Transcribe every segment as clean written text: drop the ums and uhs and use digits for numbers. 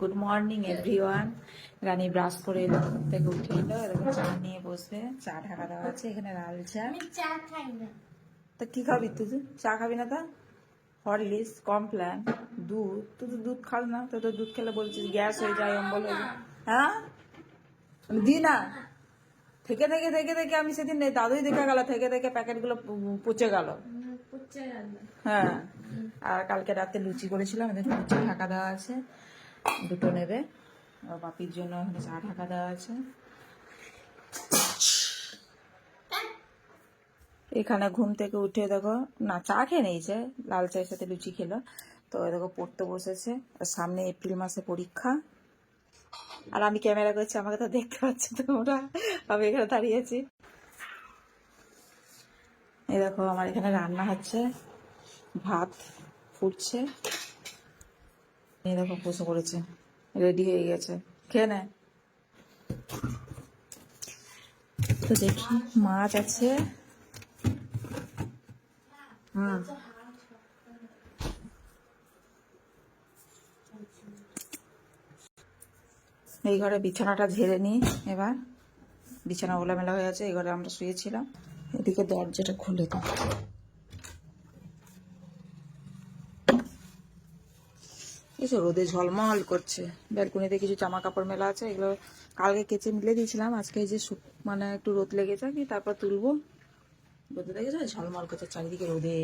Good morning everyone. Rani brush করে এলো, ঘুম থেকে উঠে এলো, এরকম চা নিয়ে বসবে। চা ঢাকা দেওয়া আছে, এখানে লাল চা। আমি চা খাই না। তা কি খাবি তুই? চা খাবি না? তা হরলিক্স, কমপ্ল্যান, দুধ। তুই তো দুধ খাস না, তো দুধ খেলে বলছিস গ্যাস হয়ে যায়, অম্বল হয়ে যায়। হ্যাঁ, আমি দিই না। থেকে থেকে থেকে থেকে আমি সেদিন দাদুই দেখা গেল, থেকে থেকে প্যাকেটগুলো পচে গেল। পুচ্চা রান্না। হ্যাঁ, আর কালকে রাতে লুচি করেছিলাম, এদের লুচি ঢাকা দেওয়া আছে, দুটো নেবে। আর বাপির জন্য এখানে চা ঢাকা দেওয়া আছে। এখানে ঘুম থেকে উঠে দেখো, না চা খেয়ে নিয়েছে, লাল চায়ের সাথে লুচি খেলো। তো দেখো পড়তে বসেছে, আর সামনে এপ্রিল মাসে পরীক্ষা। আর আমি ক্যামেরা করছি, আমাকে তো দেখতে পাচ্ছ তোমরা, আমি এখানে দাঁড়িয়েছি। এই দেখো আমার এখানে রান্না হচ্ছে, ভাত ফুটছে। এই দেখো বসে পড়েছে, রেডি হয়ে গেছে, খেয়ে নেয়। তো দেখি মাছ আছে। এই ঘরে বিছানাটা ঝেড়ে নিই এবার। বিছানা ওলামেলা হয়ে আছে, এই ঘরে আমরা শুয়েছিলাম। এদিকে দরজাটা খুলে দাও। এসে রোদে ঝলমল করছে। ব্যালকনিতে কিছু জামা কাপড় মেলা আছে, এগুলো কালকে কেচে মিলে দিয়েছিলাম। আজকে এই যে মানে একটু রোদ লেগেছে, কি তারপর তুলবো। রোদে লেগেছে, ঝলমল করছে চারিদিকে রোদে।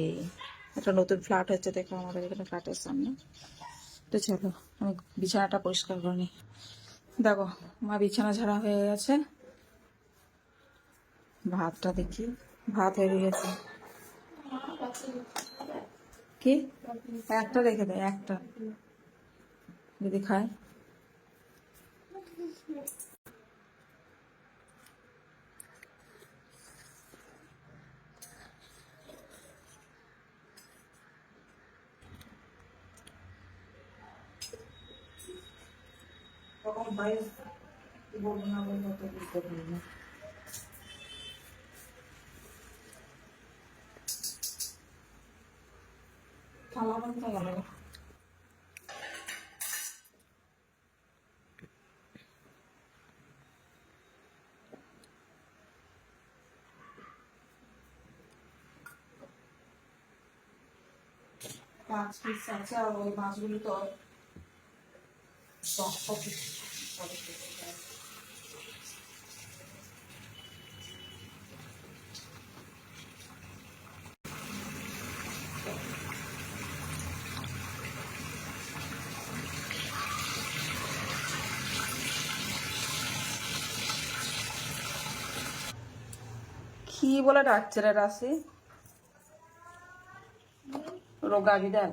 একটা নতুন ফ্ল্যাট হচ্ছে দেখো আমাদের এখানে, ফ্ল্যাটের সামনে। তো চলো আমি বিছানাটা পরিষ্কার করে নিই। দেখো মা বিছানা ঝাড়া হয়ে গেছে। ভাতটা দেখি, ভাত হয়ে গেছে। কি একটা রেখে দেয়, একটা যদি খায়। তখন ভাই বলবো না, বলবো তো বুঝতে পারবো না। থালা বন্ধ গেল। 5 পিস আছে, আর ওই মাছগুলো তো 10 পিস। কি বলে ডাকছে রে রাশি? রোগা বিড়াল।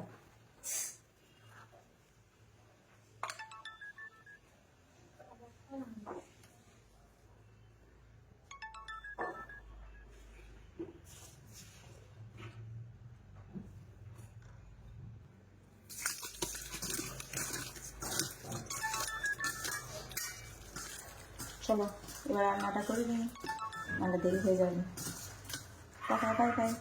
চলো এবার রান্নাটা করে নিই, নাহলে দেরি হয়ে যাবে। Bye bye bye.